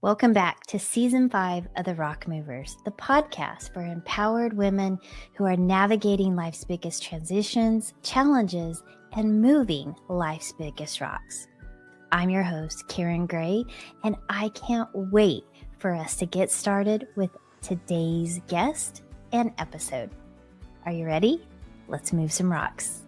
Welcome back to Season 5 of The Rock Movers, the podcast for empowered women who are navigating life's biggest transitions, challenges, and moving life's biggest rocks. I'm your host, Karen Gray, and I can't wait for us to get started with today's guest and episode. Are you ready? Let's move some rocks.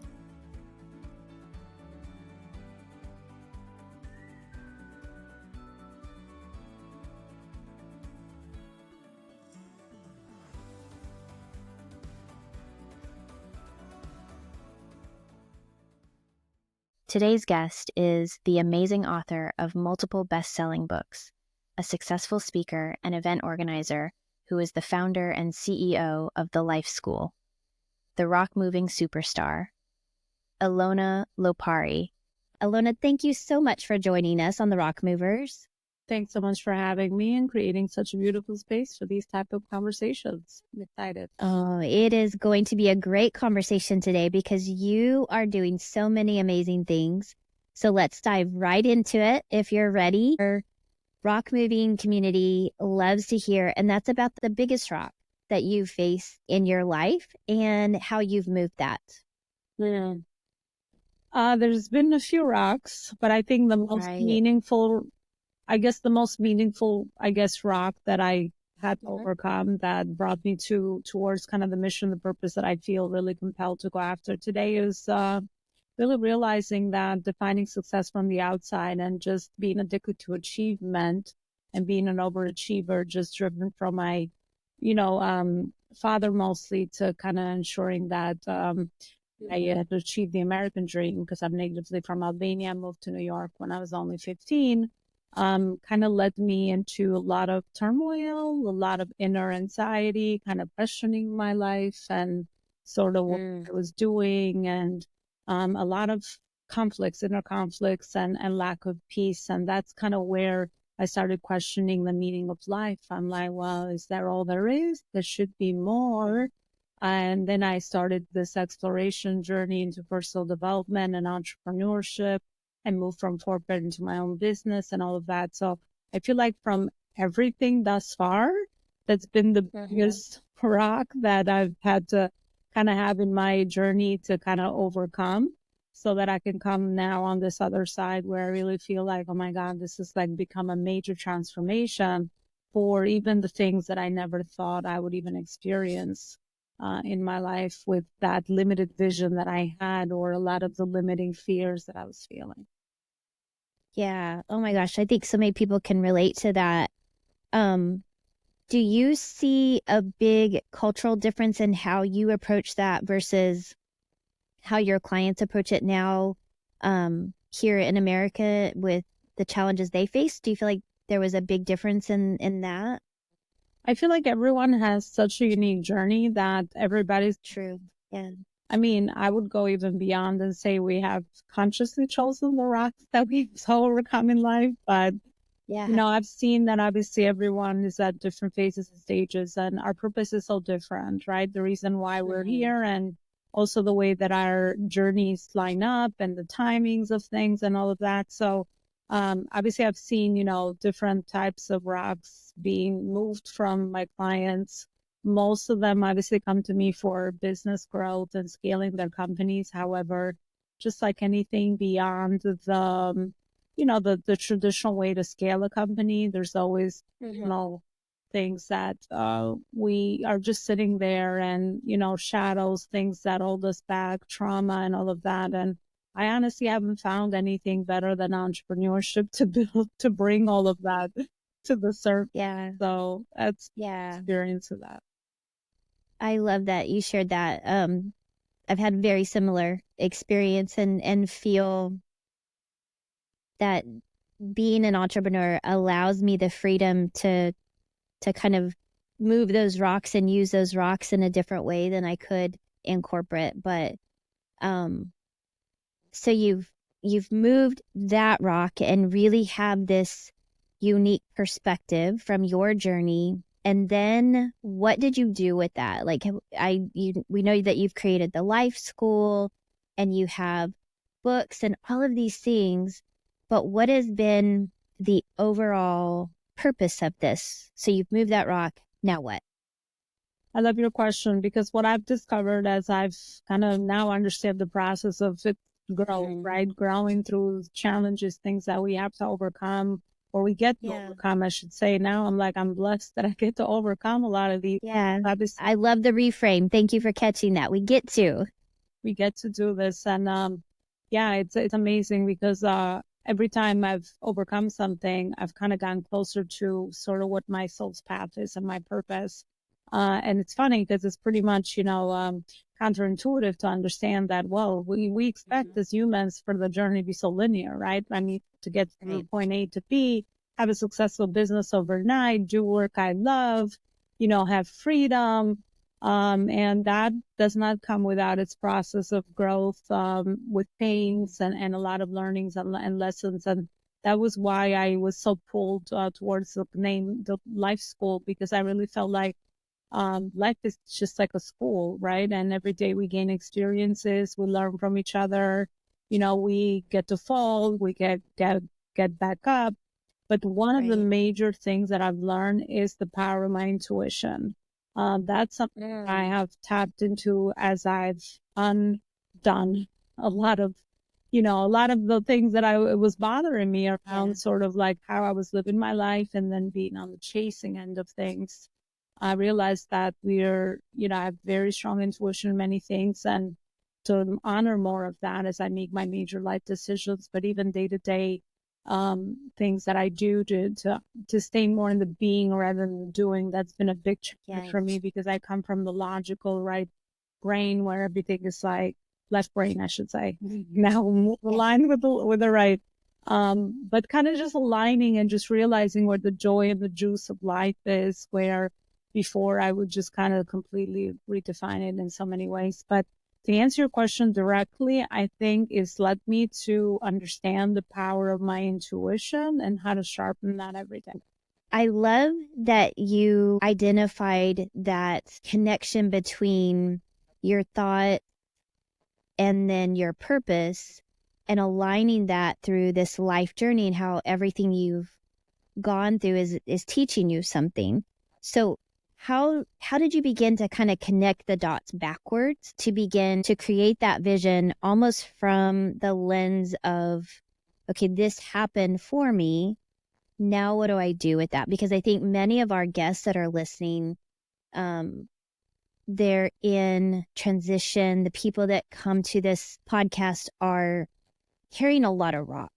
Today's guest is the amazing author of multiple best-selling books, a successful speaker and event organizer who is the founder and CEO of The Life School, the rock-moving superstar, Elona Lopari. Elona, thank you so much for joining us on The Rock Movers. Thanks so much for having me and creating such a beautiful space for these type of conversations. I'm excited. Oh, it is going to be a great conversation today because you are doing so many amazing things. So let's dive right into it if you're ready. Our rock moving community loves to hear, and that's about the biggest rock that you face in your life and how you've moved that. Yeah. There's been a few rocks, but I think the most meaningful rock that I had to overcome that brought me towards kind of the mission, the purpose that I feel really compelled to go after today is really realizing that defining success from the outside and just being addicted to achievement and being an overachiever, just driven from my, father mostly, to kind of ensuring that I had achieved the American dream because I'm natively from Albania. I moved to New York when I was only 15. Kind of led me into a lot of turmoil, a lot of inner anxiety, kind of questioning my life and sort of what I was doing, and a lot of inner conflicts and lack of peace. And that's kind of where I started questioning the meaning of life. I'm like, well, is that all there is? There should be more. And then I started this exploration journey into personal development and entrepreneurship, and moved from corporate into my own business and all of that. So I feel like from everything thus far, that's been the biggest rock that I've had to kind of have in my journey to kind of overcome, so that I can come now on this other side where I really feel like, oh my God, this has like become a major transformation for even the things that I never thought I would even experience in my life, with that limited vision that I had, or a lot of the limiting fears that I was feeling. Yeah. Oh my gosh. I think so many people can relate to that. Do you see a big cultural difference in how you approach that versus how your clients approach it now here in America with the challenges they face? Do you feel like there was a big difference in that? I feel like everyone has such a unique journey that everybody's true. Yeah. I mean, I would go even beyond and say we have consciously chosen the rocks that we've overcome in life. But, I've seen that obviously everyone is at different phases and stages, and our purpose is so different, right? The reason why we're here, and also the way that our journeys line up and the timings of things and all of that. So, obviously I've seen, different types of rocks being moved from my clients. Most of them obviously come to me for business growth and scaling their companies. However, just like anything beyond the traditional way to scale a company, there's always, things that we are just sitting there, and, shadows, things that hold us back, trauma and all of that. And I honestly haven't found anything better than entrepreneurship to bring all of that to the surface. Yeah. So that's experience of that. I love that you shared that. I've had very similar experience and feel that being an entrepreneur allows me the freedom to kind of move those rocks and use those rocks in a different way than I could in corporate. But so you've moved that rock and really have this unique perspective from your journey. And then what did you do with that? Like we know that you've created the Life School and you have books and all of these things, but what has been the overall purpose of this? So you've moved that rock. Now what? I love your question, because what I've discovered as I've kind of now understood the process of it growth, right? Growing through challenges, things that we have to overcome, or we get to overcome, I should say. Now I'm like, I'm blessed that I get to overcome a lot of these. Yeah. Obviously, I love the reframe. Thank you for catching that. We get to do this. And yeah, it's amazing, because every time I've overcome something, I've kind of gotten closer to sort of what my soul's path is and my purpose. And it's funny because it's pretty much, counterintuitive to understand that, well, we expect as humans for the journey to be so linear, right? I mean, to get from point A to B, have a successful business overnight, do work I love, have freedom. And that does not come without its process of growth, with pains and a lot of learnings and lessons. And that was why I was so pulled towards the life school, because I really felt like life is just like a school, right? And every day we gain experiences, we learn from each other. We get to fall, we get back up. But one of the major things that I've learned is the power of my intuition. That's something I have tapped into as I've undone a lot of, the things that was bothering me around sort of like how I was living my life, and then being on the chasing end of things. I realized that I have very strong intuition in many things, and to honor more of that as I make my major life decisions, but even day to day things that I do to stay more in the being rather than the doing. That's been a big challenge for me, because I come from the logical right brain, where everything is like left brain, I should say. Now aligned with the right. But kind of just aligning and just realizing where the joy and the juice of life is, where before I would just kind of completely redefine it in so many ways. But to answer your question directly, I think it's led me to understand the power of my intuition and how to sharpen that every day. I love that you identified that connection between your thought and then your purpose, and aligning that through this life journey, and how everything you've gone through is teaching you something. So how did you begin to kind of connect the dots backwards to begin to create that vision, almost from the lens of, okay, this happened for me. Now what do I do with that? Because I think many of our guests that are listening, they're in transition. The people that come to this podcast are carrying a lot of rocks.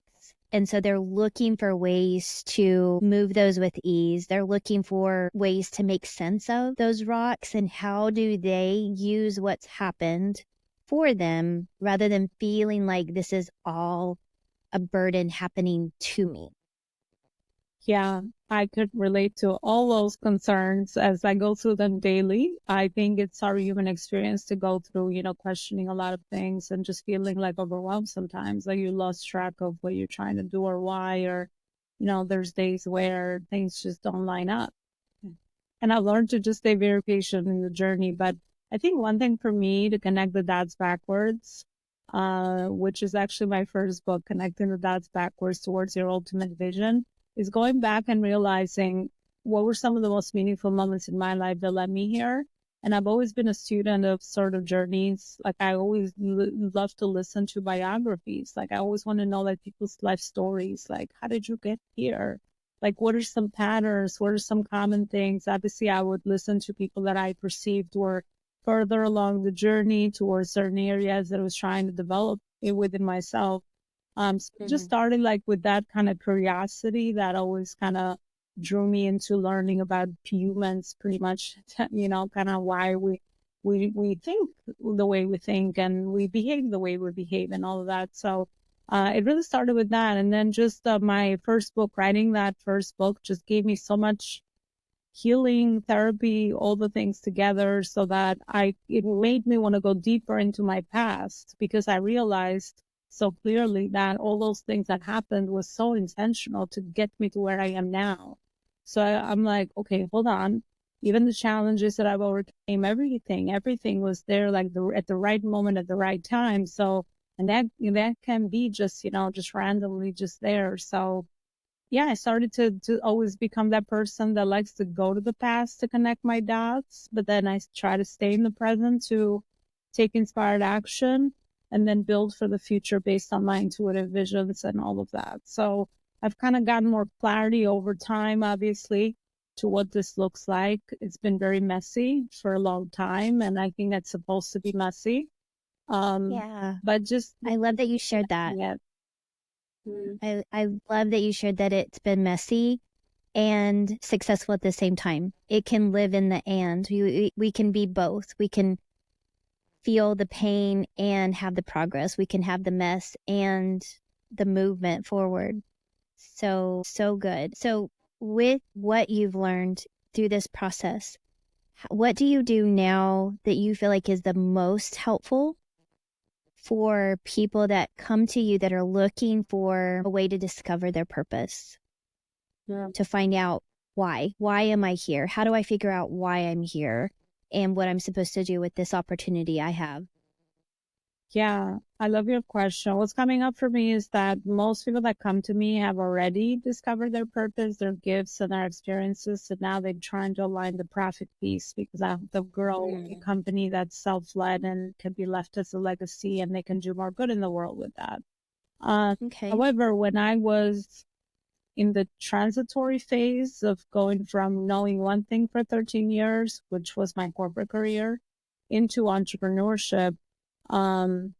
And so they're looking for ways to move those with ease. They're looking for ways to make sense of those rocks, and how do they use what's happened for them, rather than feeling like this is all a burden happening to me. Yeah, I could relate to all those concerns as I go through them daily. I think it's our human experience to go through, questioning a lot of things and just feeling like overwhelmed sometimes, like you lost track of what you're trying to do or why, or, there's days where things just don't line up. And I've learned to just stay very patient in the journey. But I think one thing for me to connect the dots backwards, which is actually my first book, Connecting the Dots Backwards Towards Your Ultimate Vision, is going back and realizing what were some of the most meaningful moments in my life that led me here. And I've always been a student of sort of journeys. Like I always love to listen to biographies. Like I always want to know like people's life stories. Like, how did you get here? Like, what are some patterns? What are some common things? Obviously, I would listen to people that I perceived were further along the journey towards certain areas that I was trying to develop it within myself. So just started like with that kind of curiosity that always kind of drew me into learning about humans, pretty much, kind of why we think the way we think and we behave the way we behave and all of that. So it really started with that. And then just my first book, writing that first book just gave me so much healing, therapy, all the things together, so that it made me want to go deeper into my past, because I realized so clearly that all those things that happened was so intentional to get me to where I am now. So I'm like, okay, hold on. Even the challenges that I've overcame, everything was there, like at the right moment, at the right time. So, and that can be just, just randomly just there. So yeah, I started to always become that person that likes to go to the past to connect my dots, but then I try to stay in the present to take inspired action and then build for the future based on my intuitive visions and all of that. So I've kind of gotten more clarity over time, obviously, to what this looks like. It's been very messy for a long time, and I think that's supposed to be messy. Yeah. But just I love that you shared that. yeah, I love that you shared that it's been messy and successful at the same time. It can live in the and. We can be both. We can feel the pain and have the progress. We can have the mess and the movement forward. So, so good. So, with what you've learned through this process, what do you do now that you feel like is the most helpful for people that come to you that are looking for a way to discover their purpose, to find out why? Why am I here? How do I figure out why I'm here and what I'm supposed to do with this opportunity I have? yeah, I love your question. What's coming up for me is that most people that come to me have already discovered their purpose, their gifts, and their experiences. So now they're trying to align the profit piece because I have to grow a company that's self-led and can be left as a legacy, and they can do more good in the world with that. Okay. However, when I was in the transitory phase of going from knowing one thing for 13 years, which was my corporate career, into entrepreneurship, um,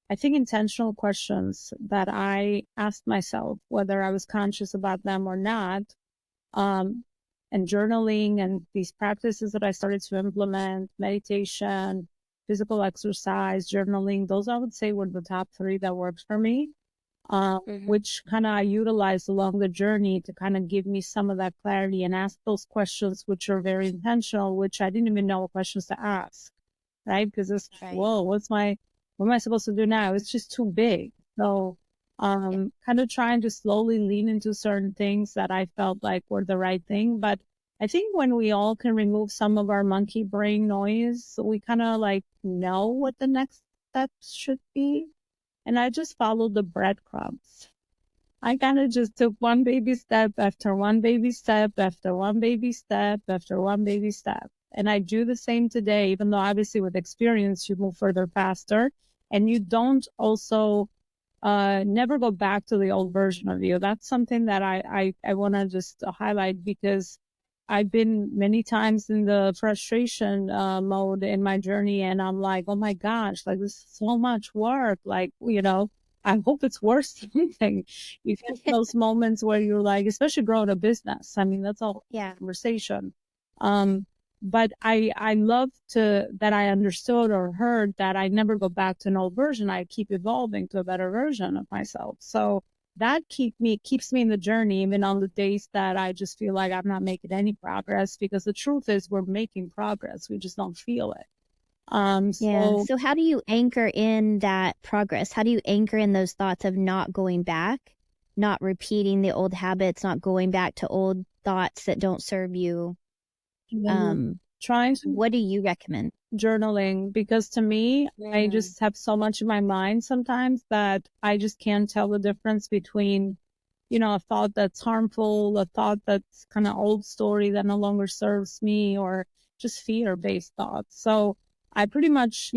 I think intentional questions that I asked myself, whether I was conscious about them or not, um, and journaling and these practices that I started to implement, meditation, physical exercise, journaling, those I would say were the top three that worked for me, which kind of I utilized along the journey to kind of give me some of that clarity and ask those questions, which are very intentional, which I didn't even know what questions to ask, right? Because it's, Right. whoa, what am I supposed to do now? It's just too big. So, Yeah. kind of trying to slowly lean into certain things that I felt like were the right thing. But I think when we all can remove some of our monkey brain noise, we kind of like know what the next steps should be. And I just followed the breadcrumbs. I kind of just took one baby step after one baby step after one baby step after one baby step. And I do the same today, even though obviously with experience, you move further faster and you don't also never go back to the old version of you. That's something that I want to just highlight because I've been many times in the frustration mode in my journey, and I'm like, oh my gosh, like this is so much work. Like, I hope it's worth something. You get those moments where you're like, especially growing a business. I mean, that's all Yeah. conversation. Um, but I love that I understood or heard that I never go back to an old version. I keep evolving to a better version of myself. So that keeps me in the journey, even on the days that I just feel like I'm not making any progress, because the truth is we're making progress. We just don't feel it. Yeah. So So, how do you anchor in that progress? How do you anchor in those thoughts of not going back, not repeating the old habits, not going back to old thoughts that don't serve you? trying to What do you recommend? journaling, because to me, I just have so much in my mind sometimes that I just can't tell the difference between, a thought that's harmful, a thought that's kind of old story that no longer serves me, or just fear-based thoughts. So I pretty much,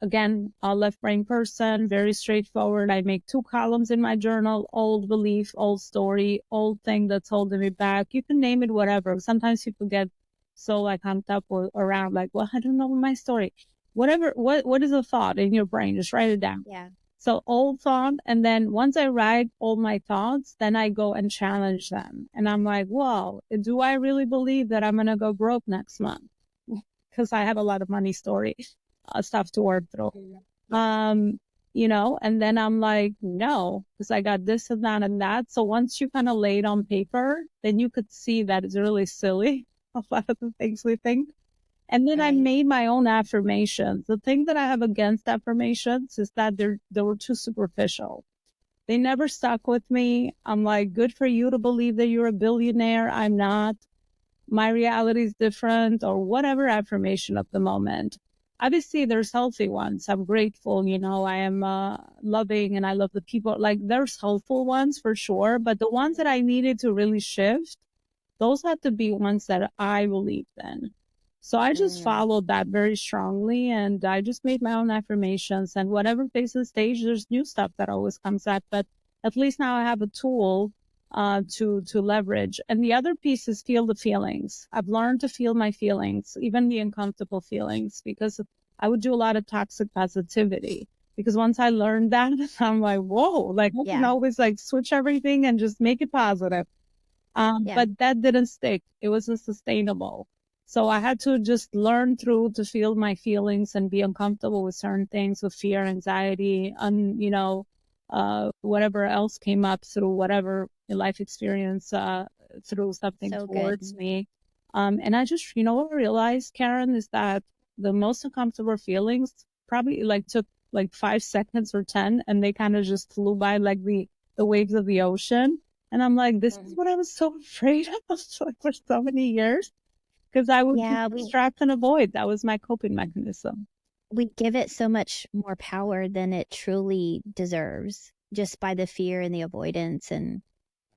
again, a left brain person, very straightforward. I make 2 columns in my journal: old belief, old story, old thing that's holding me back. You can name it whatever. Sometimes people get so like humped up around like, well, I don't know my story. Whatever, what is a thought in your brain? Just write it down. Yeah. So old thought, and then once I write all my thoughts, then I go and challenge them. And I'm like, whoa, do I really believe that I'm gonna go broke next month? Because I have a lot of money story stuff to work through. Um, and then I'm like, no, because I got this and that and that. So once you kind of lay it on paper, then you could see that it's really silly, a lot of the things we think. And then I Right. made my own affirmations. The thing that I have against affirmations is that they were too superficial. They never stuck with me. I'm like, good for you to believe that you're a billionaire. I'm not. My reality is different, or whatever affirmation of the moment. obviously there's healthy ones. I'm grateful, I am loving, and I love the people. Like, there's helpful ones for sure, but the ones that I needed to really shift, those had to be ones that I believed in. So I just followed that very strongly, and I just made my own affirmations. And whatever faces stage, there's new stuff that always comes up. But at least now I have a tool to leverage. And the other piece is feel the feelings. I've learned to feel my feelings, even the uncomfortable feelings, because I would do a lot of toxic positivity. Because once I learned that, I'm like, whoa, like I can always like switch everything and just make it positive. But that didn't stick. It wasn't sustainable. So I had to just learn through to feel my feelings and be uncomfortable with certain things, with fear, anxiety, and, whatever else came up through whatever life experience, through something towards me. And I just, what I realized, Karen, is that the most uncomfortable feelings probably like took like 5 seconds or 10, and they kind of just flew by like the waves of the ocean. And I'm like, this is what I was so afraid of like, for so many years, because I would distract and avoid. That was my coping mechanism. We give it so much more power than it truly deserves, just by the fear and the avoidance and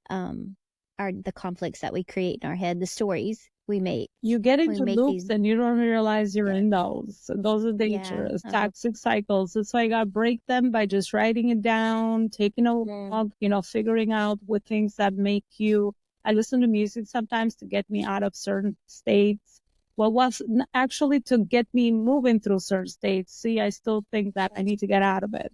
the conflicts that we create in our head, the stories we make. You get into loops and you don't realize you're in those. Those are dangerous, toxic cycles. That's why you got to break them by just writing it down, taking a walk, figuring out what things that make you. I listen to music sometimes to get me out of certain states. Well, was actually to get me moving through certain states. See, I still think that I need to get out of it,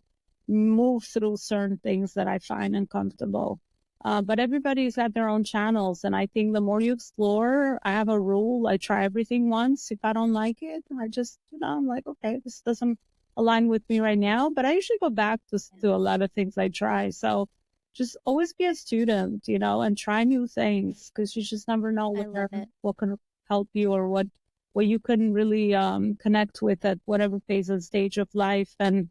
move through certain things that I find uncomfortable. But everybody's got their own channels. And I think the more you explore, I have a rule. I try everything once. If I don't like it, I just, I'm like, okay, this doesn't align with me right now. But I usually go back to a lot of things I try. So just always be a student, and try new things, because you just never know what can help you, or what you can really connect with at whatever phase and stage of life. And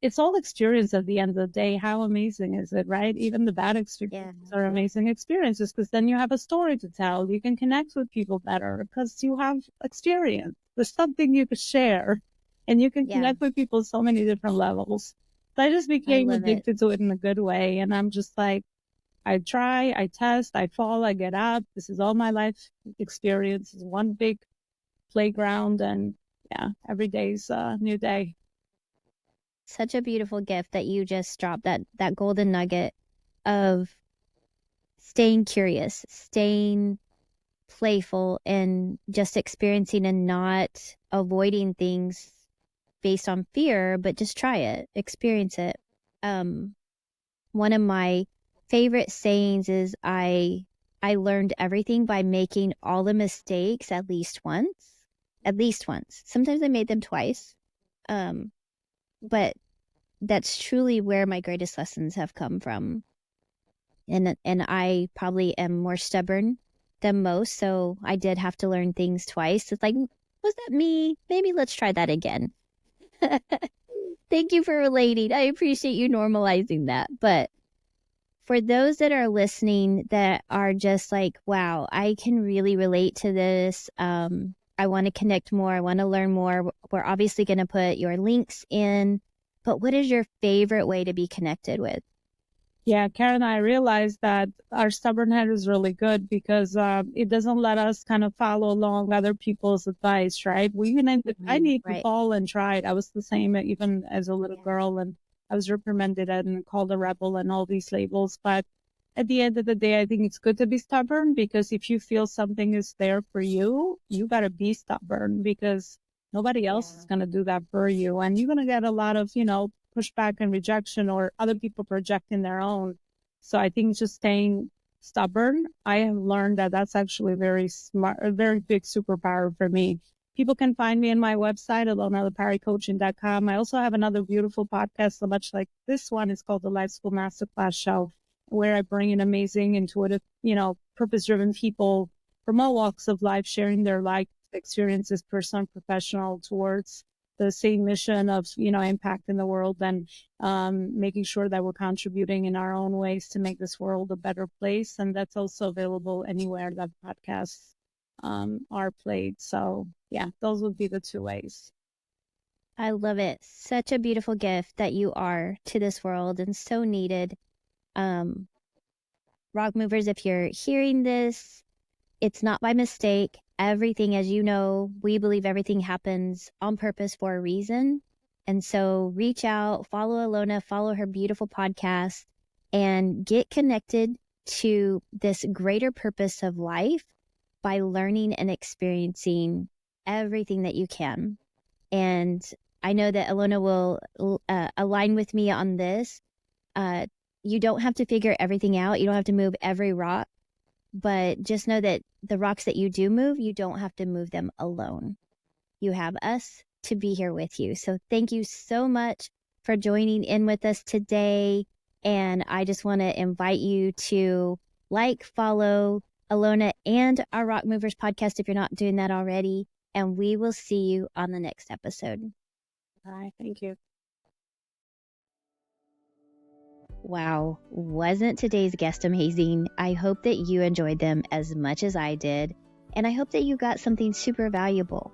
it's all experience at the end of the day. How amazing is it, right? Even the bad experiences are amazing experiences, because then you have a story to tell. You can connect with people better because you have experience. There's something you could share, and you can connect with people so many different levels. So I just became addicted to it in a good way. And I'm just like, I try, I test, I fall, I get up. This is all my life experience. It's one big playground, and every day's a new day. Such a beautiful gift that you just dropped, that golden nugget of staying curious, staying playful, and just experiencing and not avoiding things based on fear, but just try it, experience it. One of my favorite sayings is I learned everything by making all the mistakes at least once. At least once. Sometimes I made them twice. But that's truly where my greatest lessons have come from. And I probably am more stubborn than most, so I did have to learn things twice. It's like, was that me? Maybe let's try that again. Thank you for relating. I appreciate you normalizing that. But for those that are listening that are just like, wow, I can really relate to this. I want to connect more. I want to learn more. We're obviously going to put your links in. But what is your favorite way to be connected with? Yeah, Karen, I realized that our stubbornhead is really good, because it doesn't let us kind of follow along other people's advice, right? I need to fall and try it. I was the same even as a little girl, and I was reprimanded and called a rebel and all these labels. But at the end of the day, I think it's good to be stubborn, because if you feel something is there for you, you got to be stubborn, because nobody else is going to do that for you. And you're going to get a lot of, pushback and rejection, or other people projecting their own. So I think just staying stubborn, I have learned that that's actually very smart, a very big superpower for me. People can find me on my website, elonaloparicoaching.com. I also have another beautiful podcast, so much like this one. It's called the Life School Masterclass Show, where I bring in amazing, intuitive, purpose-driven people from all walks of life, sharing their life experiences, personal and professional, towards the same mission of, impacting the world, and making sure that we're contributing in our own ways to make this world a better place. And that's also available anywhere that podcasts are played. So yeah, those would be the two ways. I love it. Such a beautiful gift that you are to this world and so needed. Rock movers, if you're hearing this, it's not by mistake. Everything, as you know, we believe everything happens on purpose for a reason. And so reach out, follow Elona, follow her beautiful podcast, and get connected to this greater purpose of life by learning and experiencing everything that you can. And I know that Elona will align with me on this. You don't have to figure everything out. You don't have to move every rock, but just know that the rocks that you do move, you don't have to move them alone. You have us to be here with you. So thank you so much for joining in with us today. And I just want to invite you to follow Elona and our Rock Movers podcast if you're not doing that already. And we will see you on the next episode. Bye. Thank you. Wow, wasn't today's guest amazing? I hope that you enjoyed them as much as I did, and I hope that you got something super valuable.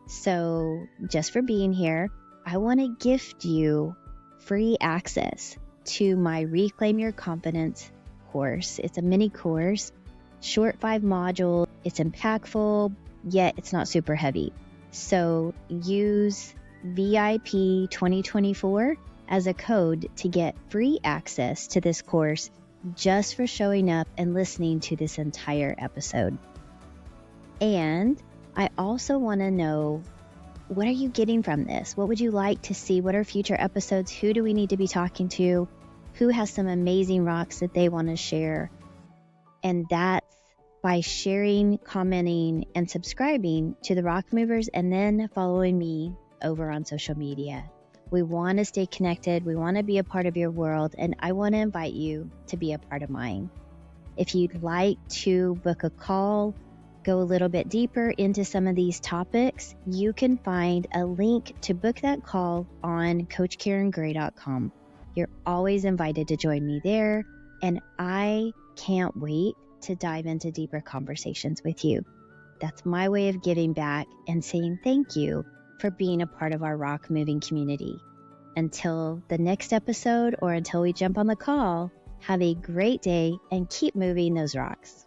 So, just for being here, I want to gift you free access to my Reclaim Your Confidence course. It's a mini course, short 5 modules. It's impactful, yet it's not super heavy. So, use VIP 2024 as a code to get free access to this course just for showing up and listening to this entire episode. And I also want to know, what are you getting from this? What would you like to see? What are future episodes? Who do we need to be talking to? Who has some amazing rocks that they want to share? And that's by sharing, commenting, and subscribing to the Rock Movers, and then following me over on social media. We want to stay connected. We want to be a part of your world, and I want to invite you to be a part of mine. If you'd like to book a call, go a little bit deeper into some of these topics, you can find a link to book that call on CoachKarenGray.com. You're always invited to join me there, and I can't wait to dive into deeper conversations with you. That's my way of giving back and saying thank you for being a part of our rock moving community. Until the next episode, or until we jump on the call, have a great day and keep moving those rocks.